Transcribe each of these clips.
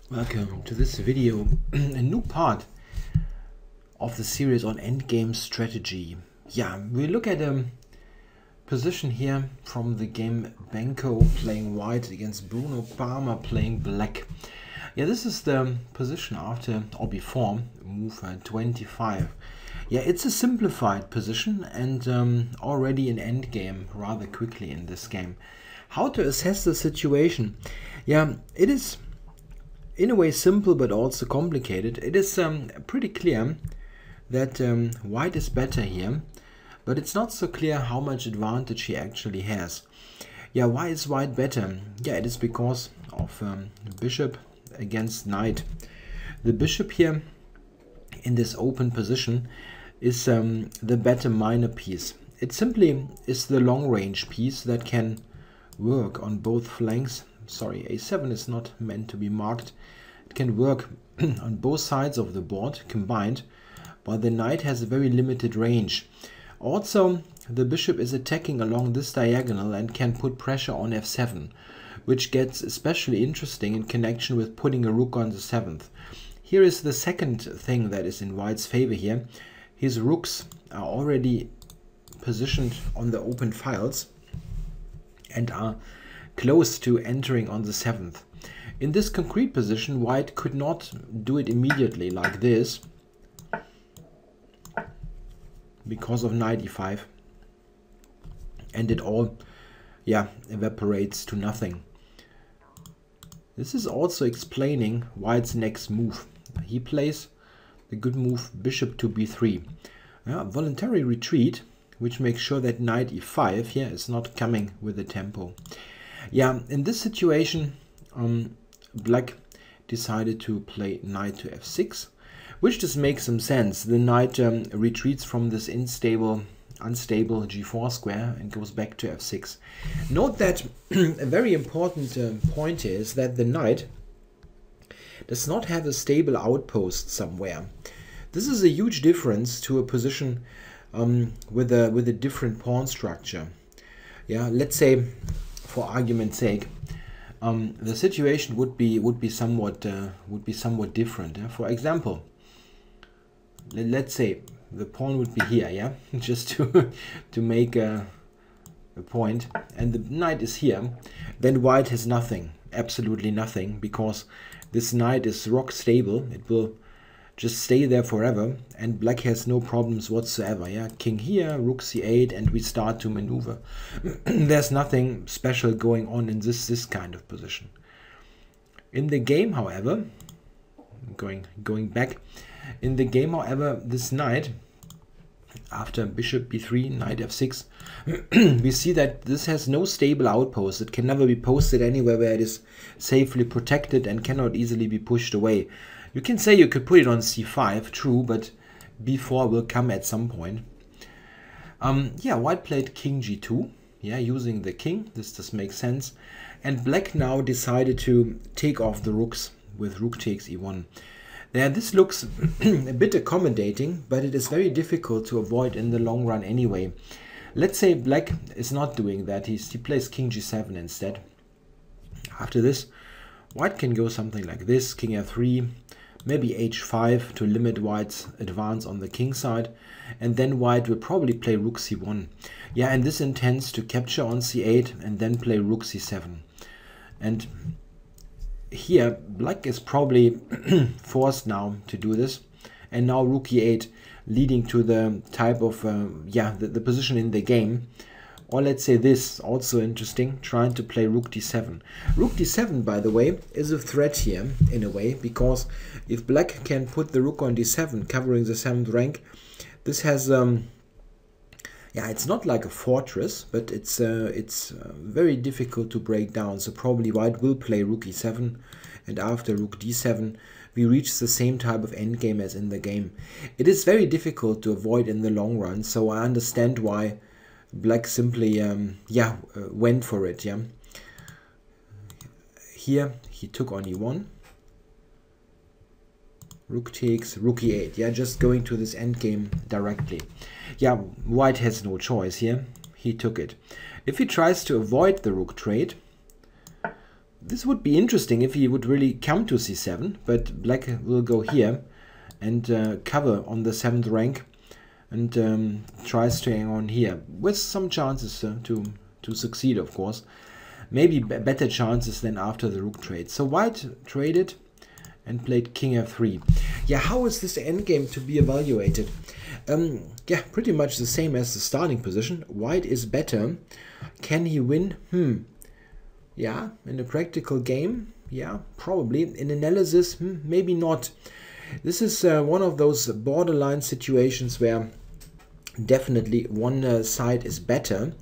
Welcome to this video, a new part of the series on endgame strategy. Yeah, we look at a position here from the game Benko playing white against Parma playing black. Yeah, this is the position after or before move 25. Yeah, it's a simplified position and already an endgame rather quickly in this game. How to assess the situation? Yeah, it is in a way simple but also complicated. It is pretty clear that white is better here, but it's not so clear how much advantage he actually has. Yeah, why is white better? Yeah, it is because of bishop against knight. The bishop here in this open position is the better minor piece. It simply is the long range piece that can work on both flanks. Sorry, a7 is not meant to be marked. It can work on both sides of the board combined, but the knight has a very limited range. Also, the bishop is attacking along this diagonal and can put pressure on f7, which gets especially interesting in connection with putting a rook on the 7th. Here is the second thing that is in white's favor here. His rooks are already positioned on the open files and are close to entering on the 7th. In this concrete position, white could not do it immediately like this because of knight e5, and it all evaporates to nothing. This is also explaining white's next move. He plays the good move bishop to b3. Voluntary retreat, which makes sure that knight e5 here is not coming with the tempo. Yeah, in this situation, black decided to play knight to f6, which just makes some sense. The knight retreats from this unstable g4 square and goes back to f6. Note that a very important point is that the knight does not have a stable outpost somewhere. This is a huge difference to a position with a different pawn structure. Yeah, let's say, for argument's sake, the situation would be somewhat different. For example, let's say the pawn would be here, yeah, just to make a point, and the knight is here. Then white has nothing, absolutely nothing, because this knight is rock stable. It will just stay there forever, and black has no problems whatsoever. Yeah, king here, rook c8, and we start to maneuver. There's nothing special going on in this kind of position. In the game, however, going back, in the game, however, this knight, after bishop b3, knight f6, we see that this has no stable outpost. It can never be posted anywhere where it is safely protected and cannot easily be pushed away. You can say you could put it on c5, true, but b4 will come at some point. Yeah, white played king g2, yeah, using the king. This does make sense. And black now decided to take off the rooks with rook takes e1. Now, this looks a bit accommodating, but it is very difficult to avoid in the long run anyway. Let's say black is not doing that. He plays king g7 instead. After this, white can go something like this, king f3, maybe h5 to limit white's advance on the king side, and then white will probably play rook c1. Yeah, and this intends to capture on c8 and then play rook c7. And here, black is probably forced now to do this, and now rook e8, leading to the type of, the position in the game. Or let's say this, also interesting, trying to play rook d7. Rook d7, by the way, is a threat here, in a way, because if black can put the rook on d7, covering the 7th rank, this has, it's not like a fortress, but it's very difficult to break down. So probably white will play rook e7, and after rook d7, we reach the same type of endgame as in the game. It is very difficult to avoid in the long run, so I understand why black simply went for it. Yeah, here he took on e1, rook takes, rook e8. Yeah, just going to this endgame directly. Yeah, white has no choice here. He took it. If he tries to avoid the rook trade, This would be interesting if he would really come to c7, but black will go here and cover on the 7th rank and tries to hang on here with some chances to succeed, of course. Maybe better chances than after the rook trade. So white traded and played king f3. Yeah, how is this endgame to be evaluated? Yeah, pretty much the same as the starting position. White is better. Can he win? Yeah, in a practical game, yeah, probably. In analysis, maybe not. This is one of those borderline situations where definitely one side is better,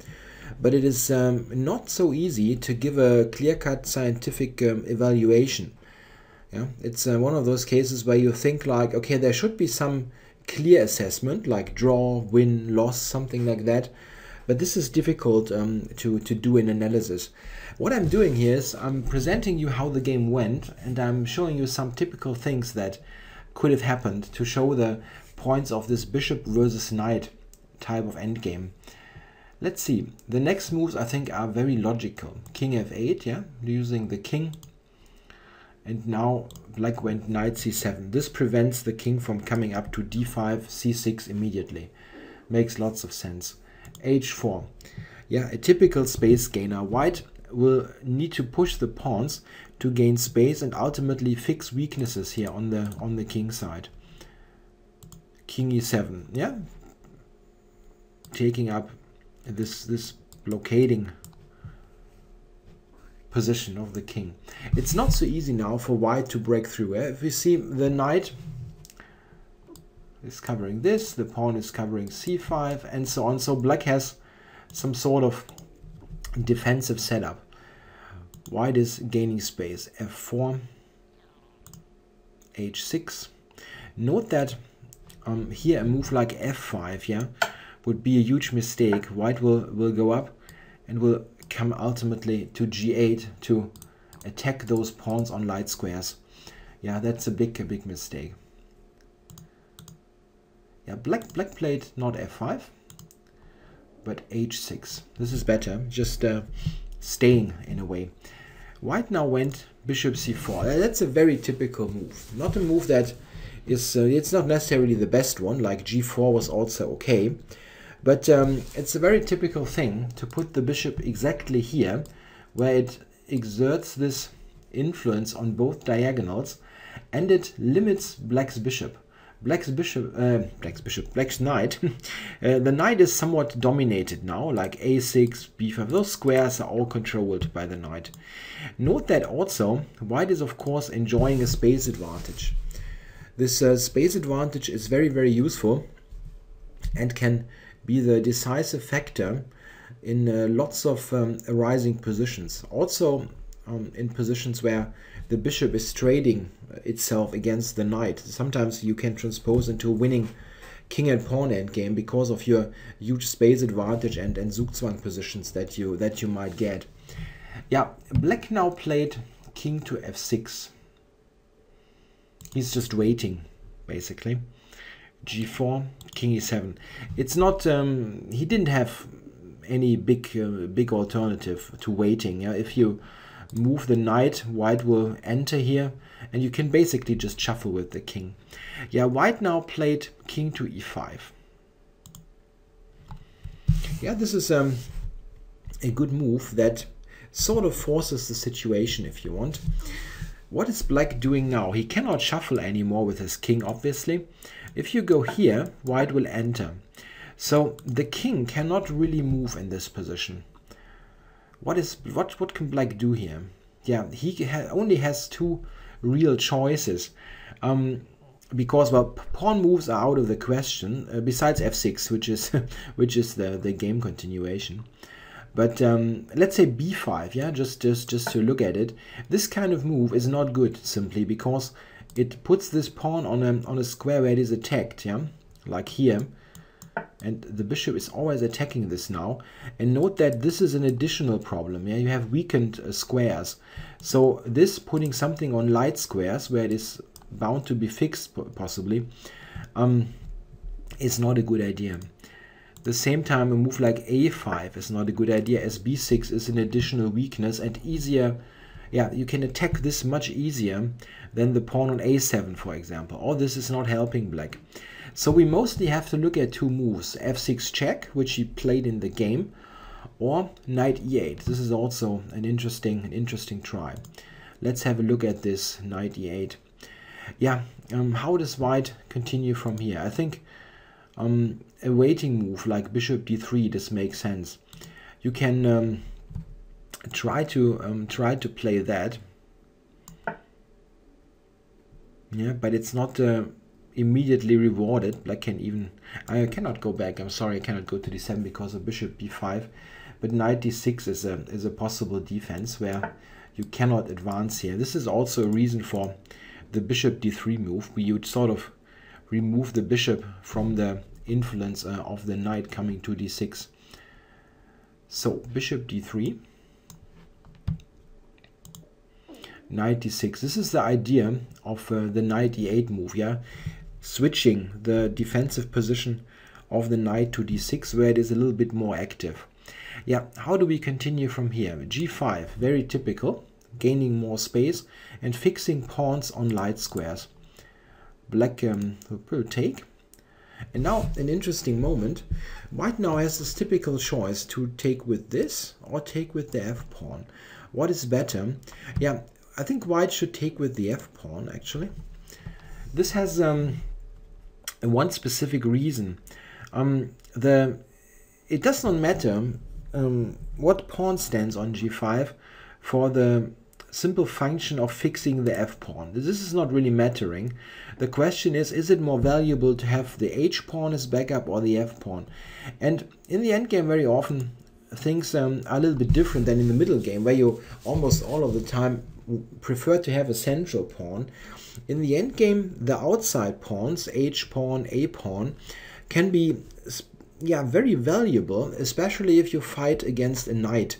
but it is not so easy to give a clear-cut scientific evaluation. Yeah, it's one of those cases where you think like, okay, there should be some clear assessment, like draw, win, loss, something like that. But this is difficult to do in analysis. What I'm doing here is I'm presenting you how the game went, and I'm showing you some typical things that could have happened to show the points of this bishop versus knight type of endgame. Let's see. The next moves I think are very logical. King f8, yeah, using the king. And now black went knight c7. This prevents the king from coming up to d5, c6 immediately. Makes lots of sense. h4. Yeah, a typical space gainer. White will need to push the pawns to gain space and ultimately fix weaknesses here on the king side. King e7. Yeah, taking up this blockading position of the king. It's not so easy now for white to break through. If we see the knight is covering this, the pawn is covering c5, and so on. So black has some sort of defensive setup. White is gaining space. f4, h6. Note that here a move like f5, yeah, would be a huge mistake. White will go up and will come ultimately to g8 to attack those pawns on light squares. Yeah, that's a big mistake. Yeah, black played not f5, but h6. This is better, just staying in a way. White now went bishop c4. That's a very typical move. Not a move that is, it's not necessarily the best one, like g4 was also okay. But it's a very typical thing to put the bishop exactly here, where it exerts this influence on both diagonals, and it limits black's bishop. Black's knight. The knight is somewhat dominated now, like a6, b5. Those squares are all controlled by the knight. Note that also white is of course enjoying a space advantage. This space advantage is very useful and can be the decisive factor in lots of arising positions. Also in positions where the bishop is trading itself against the knight. Sometimes you can transpose into a winning king and pawn endgame because of your huge space advantage and Zugzwang positions that you might get. Yeah, black now played king to f6. He's just waiting, basically. g4, king e7. It's not, he didn't have any big alternative to waiting. Yeah? If you move the knight, white will enter here, and you can basically just shuffle with the king. Yeah, white now played king to e5. Yeah, this is a good move that sort of forces the situation, if you want. What is black doing now? He cannot shuffle anymore with his king, obviously. If you go here, white will enter. So the king cannot really move in this position. What can black do here? Yeah, he only has two real choices. Because, well, pawn moves are out of the question, besides f6, which is the game continuation. But let's say b5, yeah, just to look at it. This kind of move is not good, simply because it puts this pawn on a square where it is attacked, yeah, like here. And the bishop is always attacking this now. And note that this is an additional problem. Yeah, you have weakened squares. So this putting something on light squares where it is bound to be fixed, possibly, is not a good idea. At the same time, a move like a5 is not a good idea, as b6 is an additional weakness and easier yeah, you can attack this much easier than the pawn on a7, for example. All this is not helping black. So we mostly have to look at two moves, f6 check, which he played in the game, or knight e8. This is also an interesting try. Let's have a look at this knight e8. Yeah, how does white continue from here? I think a waiting move like bishop d3, this makes sense. You can try to play that. Yeah, but it's not immediately rewarded. Black can even, I cannot go back. I'm sorry, I cannot go to d7 because of bishop b5. But knight d6 is a possible defense where you cannot advance here. This is also a reason for the bishop d3 move, where you'd sort of remove the bishop from the influence of the knight coming to d6. So bishop d3, knight d6. This is the idea of the knight e8 move, yeah, switching the defensive position of the knight to d6, where it is a little bit more active. Yeah, how do we continue from here? g5, very typical, gaining more space and fixing pawns on light squares. Black will take. And now an interesting moment. White now has this typical choice to take with this or take with the f-pawn. What is better? Yeah, I think white should take with the f-pawn, actually. This has one specific reason. It does not matter what pawn stands on g5 for the simple function of fixing the f-pawn. This is not really mattering. The question is it more valuable to have the h-pawn as backup or the f-pawn? And in the endgame, very often things are a little bit different than in the middle game, where you almost all of the time prefer to have a central pawn. In the endgame, the outside pawns, h-pawn, a-pawn, can be very valuable, especially if you fight against a knight.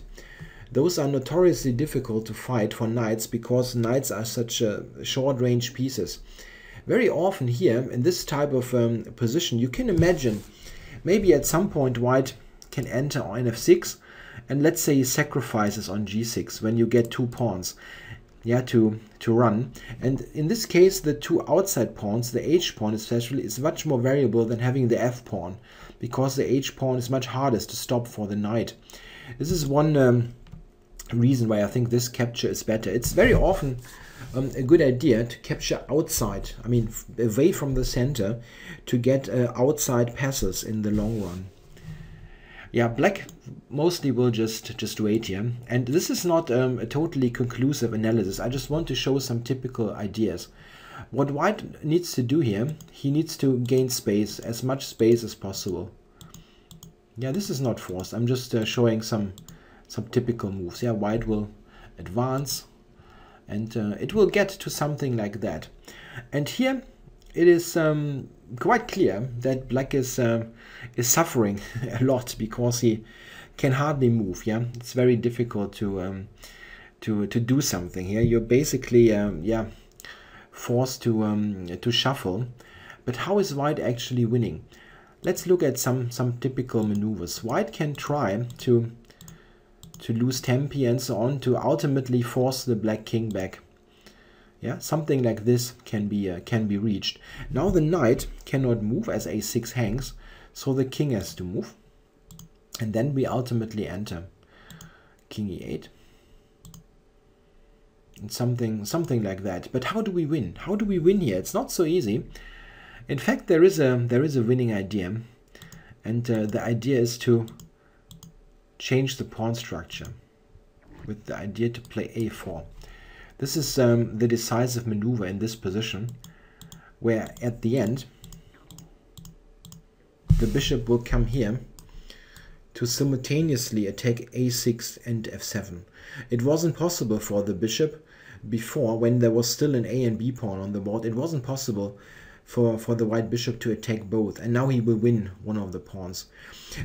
Those are notoriously difficult to fight for knights because knights are such short-range pieces. Very often here, in this type of position, you can imagine maybe at some point white can enter on f6, and let's say he sacrifices on g6 when you get two pawns, yeah, to run. And in this case, the two outside pawns, the h-pawn especially, is much more variable than having the f-pawn, because the h-pawn is much hardest to stop for the knight. This is one reason why I think this capture is better. It's very often a good idea to capture outside, I mean away from the center, to get outside passes in the long run. Yeah, black mostly will just wait here, and this is not a totally conclusive analysis. I just want to show some typical ideas. What white needs to do here, he needs to gain space, as much space as possible. Yeah, this is not forced. I'm just showing some typical moves. Yeah, white will advance, and it will get to something like that. And here it is quite clear that black is suffering a lot because he can hardly move. Yeah, it's very difficult to do something here. You're basically forced to shuffle. But how is white actually winning? Let's look at some typical maneuvers. White can try to lose tempi and so on to ultimately force the black king back. Yeah, something like this can be reached. Now the knight cannot move as a6 hangs, so the king has to move, and then we ultimately enter king e8 and something like that. But how do we win? How do we win here? It's not so easy. In fact, there is a winning idea, and the idea is to change the pawn structure with the idea to play a4. This is the decisive maneuver in this position, where at the end the bishop will come here to simultaneously attack a6 and f7. It wasn't possible for the bishop before, when there was still an a and b pawn on the board. It wasn't possible for the white bishop to attack both, and now he will win one of the pawns.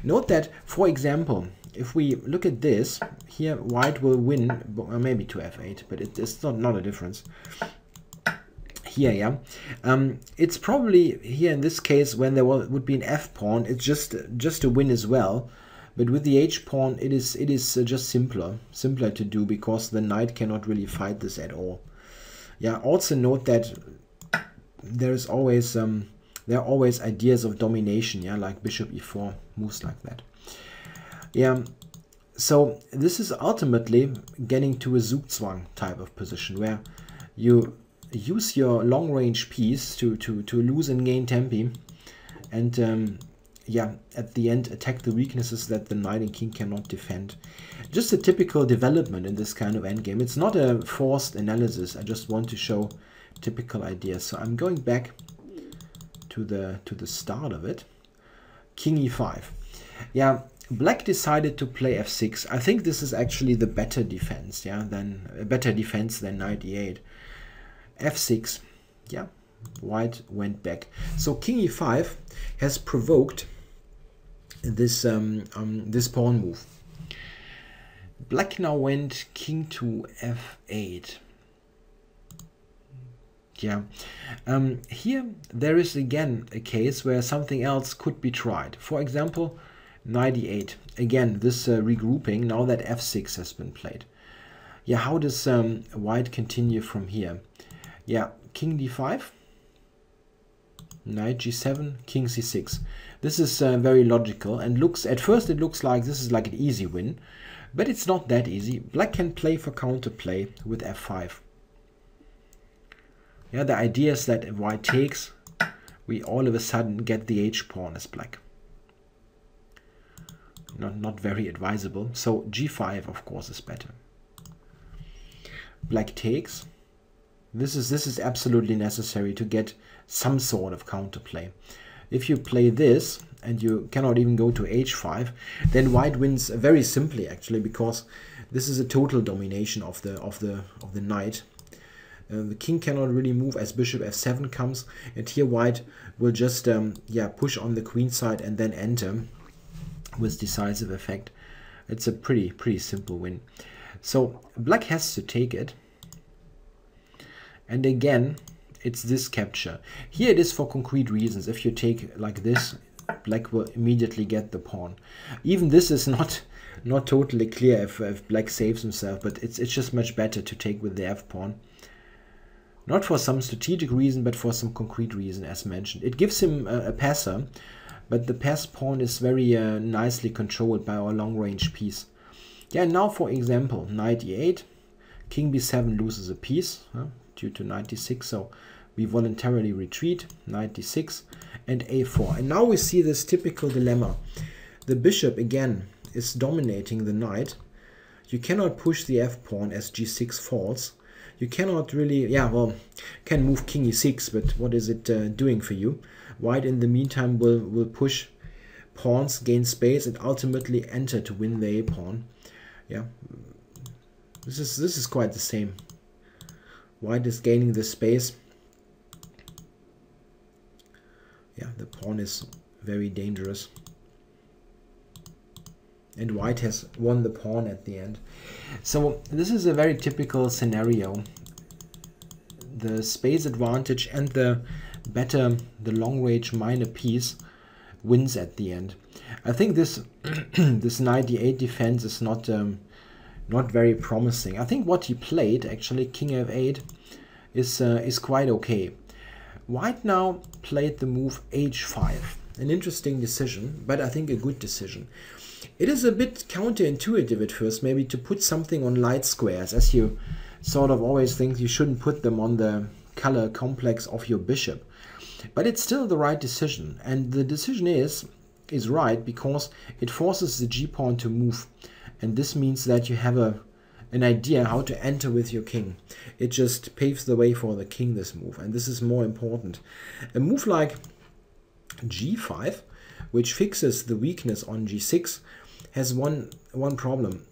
Note that, for example, if we look at this, here white will win, maybe to f8, but it's not a difference. Here, yeah. It's probably here in this case when there would be an f pawn, it's just a win as well. But with the h-pawn, it is just simpler to do, because the knight cannot really fight this at all. Yeah, also note that there is always there are always ideas of domination, yeah, like bishop e4, moves like that. Yeah, so this is ultimately getting to a Zugzwang type of position, where you use your long-range piece to lose and gain tempi, and yeah, at the end attack the weaknesses that the knight and king cannot defend. Just a typical development in this kind of endgame. It's not a forced analysis. I just want to show typical ideas. So I'm going back to the start of it. King e5. Yeah, black decided to play f6. I think this is actually the better defense, yeah, than a better defense than knight e8. f6, yeah, white went back. So king e5 has provoked this this pawn move. Black now went king to f8. Yeah, here there is again a case where something else could be tried. For example, knight e8. Again, this regrouping now that f6 has been played. Yeah, how does white continue from here? Yeah, king d5, knight g7, king c6. This is very logical, and looks, at first it looks like this is like an easy win, but it's not that easy. Black can play for counterplay with f5. Yeah, the idea is that if white takes, we all of a sudden get the h-pawn as black. Not very advisable. So g5, of course, is better. Black takes. This is absolutely necessary to get some sort of counterplay. If you play this and you cannot even go to h5, then white wins very simply, actually, because this is a total domination of the knight. The king cannot really move as bishop f7 comes, and here white will just yeah, push on the queen side and then enter with decisive effect. It's a pretty simple win. So black has to take it, and again it's this capture. Here it is for concrete reasons. If you take like this, black will immediately get the pawn. Even this is not totally clear if black saves himself, but it's just much better to take with the f-pawn. Not for some strategic reason, but for some concrete reason, as mentioned. It gives him a passer, but the passed pawn is very nicely controlled by our long-range piece. Yeah, now for example, knight e8, king b7 loses a piece due to knight d6, so we voluntarily retreat, knight d6, and a4. And now we see this typical dilemma. The bishop, again, is dominating the knight. You cannot push the f-pawn as g6 falls. You cannot really, yeah, well, can move king e6, but what is it doing for you? White, in the meantime, will push pawns, gain space, and ultimately enter to win the a-pawn. Yeah, this is quite the same. White is gaining the space. Yeah, the pawn is very dangerous. And white has won the pawn at the end. So this is a very typical scenario. The space advantage and the long range minor piece wins at the end. I think this this knight d8 defense is not very promising. I think what he played, actually, king f8, is quite okay. White now played the move h5. An interesting decision, but I think a good decision. It is a bit counterintuitive at first, maybe, to put something on light squares, as you sort of always think you shouldn't put them on the color complex of your bishop. But it's still the right decision, and the decision is right because it forces the g-pawn to move, and this means that you have an idea how to enter with your king. It just paves the way for the king, this move, and this is more important. A move like g5, which fixes the weakness on g6, has one problem.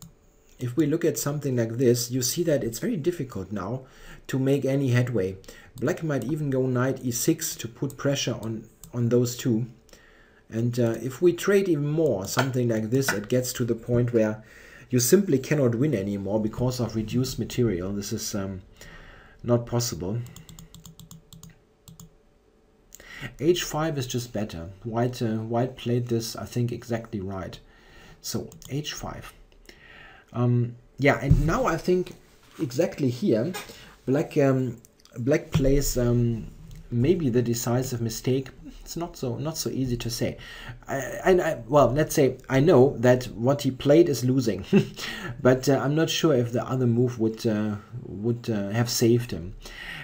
If we look at something like this, you see that it's very difficult now to make any headway. Black might even go knight e6 to put pressure on those two. And if we trade even more, something like this, it gets to the point where you simply cannot win anymore because of reduced material. This is not possible. h5 is just better. White played this, I think, exactly right. So h5. Yeah, and now I think exactly here, black plays maybe the decisive mistake. It's not so easy to say. Well, let's say I know that what he played is losing, but I'm not sure if the other move would have saved him.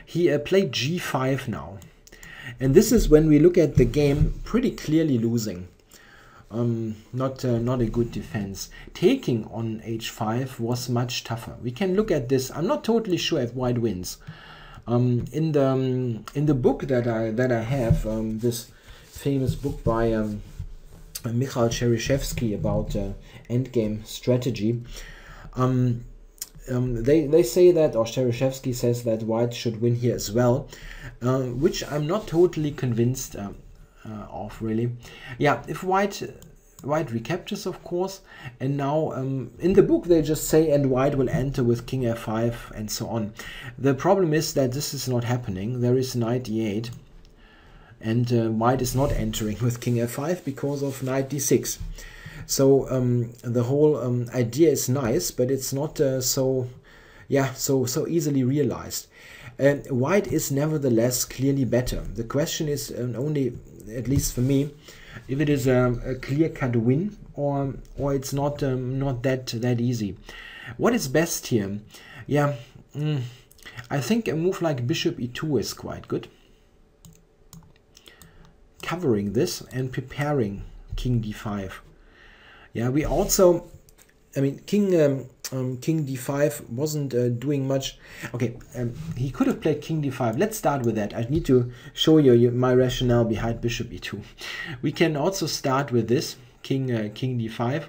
He played g5 now, and this is when we look at the game pretty clearly losing. Not a good defense. Taking on h5 was much tougher. We can look at this. I'm not totally sure if white wins. In the book that I have, this famous book by Michal Cheryshev about endgame strategy, they say that, or Cheryshev says that white should win here as well, which I'm not totally convinced of, really. Yeah, if white recaptures, of course, and now in the book they just say and white will enter with king f5 and so on. The problem is that this is not happening. There is knight e8, and white is not entering with king f5 because of knight d6. So the whole idea is nice, but it's not so easily realized. And white is nevertheless clearly better. The question is only, at least for me, if it is a clear-cut win or it's not that easy. What is best here? Yeah, I think a move like bishop e2 is quite good. Covering this and preparing king d5. Yeah, we also, I mean, king d5 wasn't doing much. Okay, he could have played king d5. Let's start with that. I need to show you my rationale behind bishop e2. We can also start with this king d5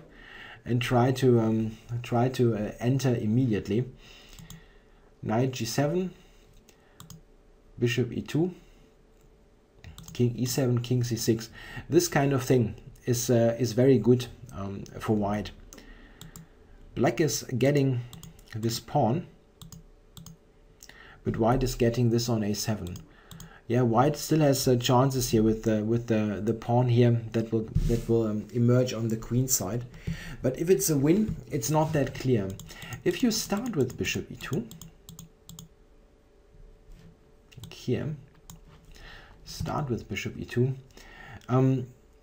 and try to enter immediately. Knight g7, bishop e2, king e7, king c6. This kind of thing is very good for white. Black is getting this pawn, but white is getting this on a7. Yeah, white still has chances here with the pawn here that will emerge on the queen side. But if it's a win, it's not that clear. If you start with bishop e2, here, start with bishop e2.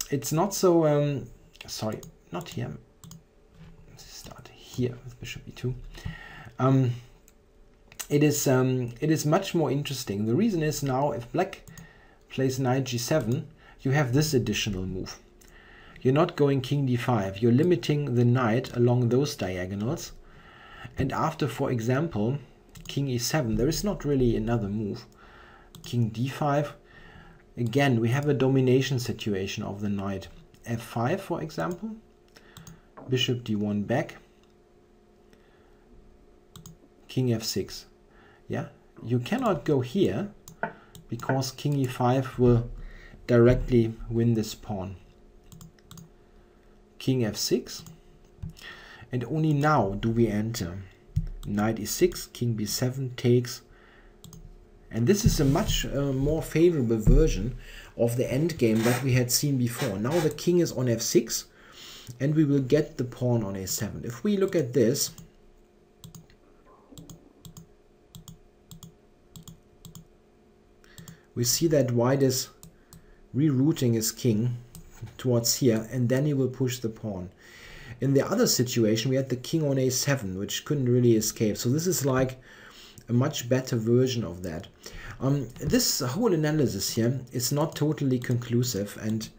It's not so. Sorry, not here. Start here with bishop e2. It is much more interesting. The reason is now if black plays knight g7, you have this additional move. You're not going king d5. You're limiting the knight along those diagonals. And after, for example, king e7, there is not really another move. King d5. Again, we have a domination situation of the knight. f5, for example. Bishop d1 back. King f6. Yeah, you cannot go here because king e5 will directly win this pawn. King f6. And only now do we enter. Knight e6, king b7 takes. And this is a much more favorable version of the endgame that we had seen before. Now the king is on f6 and we will get the pawn on a7. If we look at this, we see that white is rerouting his king towards here, and then he will push the pawn. In the other situation, we had the king on a7, which couldn't really escape. So this is like a much better version of that. This whole analysis here is not totally conclusive, and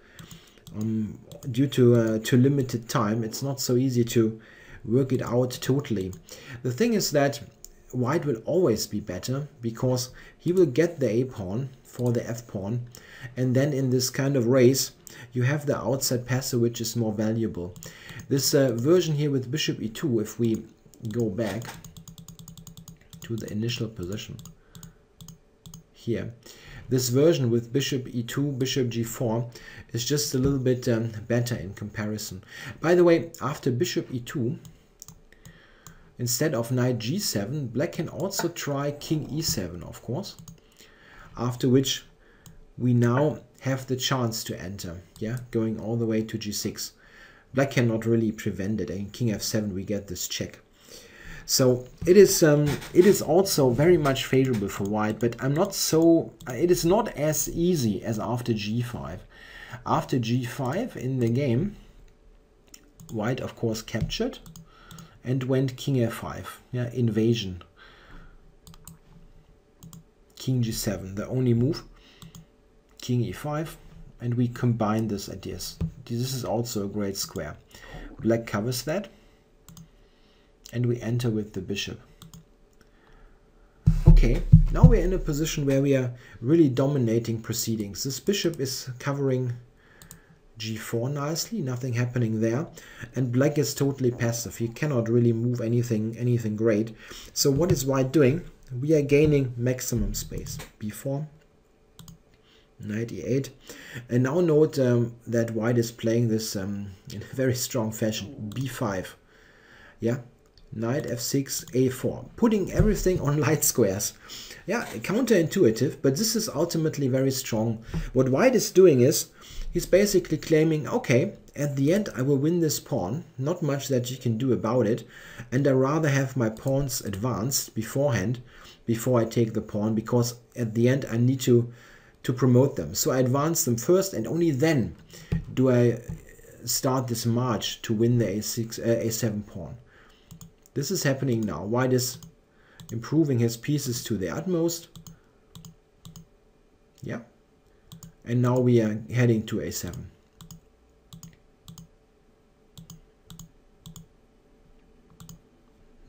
due to limited time, it's not so easy to work it out totally. The thing is that white will always be better because he will get the a pawn for the f pawn, and then in this kind of race you have the outside passer, which is more valuable. This version here with bishop e2, if we go back to the initial position here, this version with bishop e2, bishop g4 is just a little bit better in comparison. By the way, after bishop e2, instead of knight g7, black can also try king e7, of course, after which we now have the chance to enter, yeah, going all the way to g6. Black cannot really prevent it, and king f7 we get this check. So it is also very much favorable for white, but it is not as easy as after g5. After g5 in the game, white of course captured and went king f5, yeah, invasion. King g7, the only move, king e5, and we combine these ideas. This is also a great square. Black covers that, and we enter with the bishop. Okay, now we're in a position where we are really dominating proceedings. This bishop is covering g4 nicely, nothing happening there, and black is totally passive. He cannot really move anything great. So what is white doing? We are gaining maximum space. b4, knight e8, and now note that white is playing this in a very strong fashion. b5, yeah, knight f6, a4, putting everything on light squares. Yeah, counterintuitive, but this is ultimately very strong. What white is doing is he's basically claiming, okay, at the end I will win this pawn, not much that you can do about it, and I rather have my pawns advanced beforehand before I take the pawn, because at the end I need to promote them. So I advance them first, and only then do I start this march to win the a7 pawn. This is happening now. White is improving his pieces to the utmost. Yeah. And now we are heading to a7.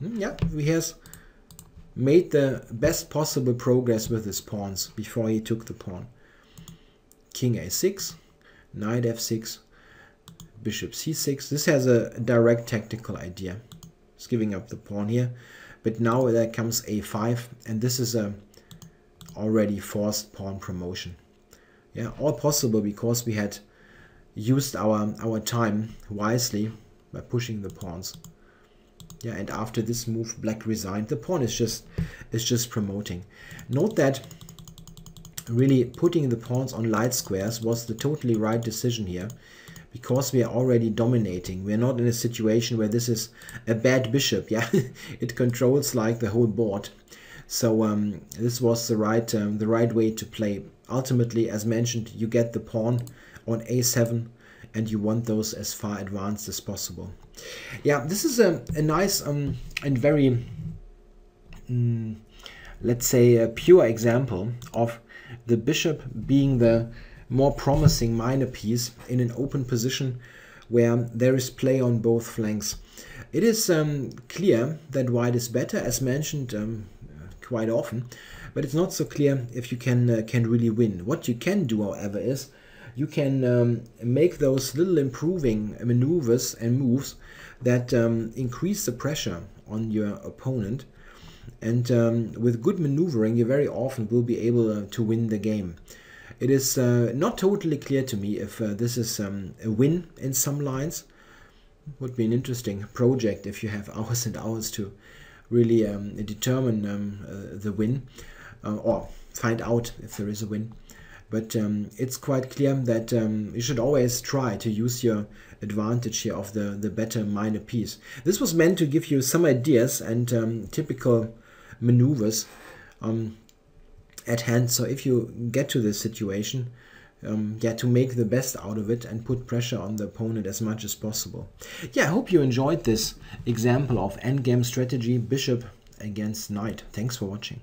Yeah, he has made the best possible progress with his pawns before he took the pawn. King a6, knight f6, bishop c6. This has a direct tactical idea. He's giving up the pawn here, but now there comes a5, and this is a already forced pawn promotion. Yeah, all possible because we had used our time wisely by pushing the pawns. Yeah, and after this move, black resigned. The pawn is just promoting. Note that really putting the pawns on light squares was the totally right decision here, because we are already dominating. We are not in a situation where this is a bad bishop. Yeah, it controls like the whole board. So this was the right way to play. Ultimately, as mentioned, you get the pawn on a7, and you want those as far advanced as possible. Yeah, this is a nice and very, let's say, a pure example of the bishop being the more promising minor piece in an open position where there is play on both flanks. It is clear that white is better, as mentioned quite often, but it's not so clear if you can really win. What you can do, however, is you can make those little improving maneuvers and moves that increase the pressure on your opponent, and with good maneuvering you very often will be able to win the game. It is not totally clear to me if this is a win in some lines. Would be an interesting project if you have hours and hours to really determine the win, or find out if there is a win. But it's quite clear that you should always try to use your advantage here of the better minor piece. This was meant to give you some ideas and typical maneuvers at hand. So if you get to this situation, to make the best out of it and put pressure on the opponent as much as possible. Yeah, I hope you enjoyed this example of endgame strategy, bishop against knight. Thanks for watching.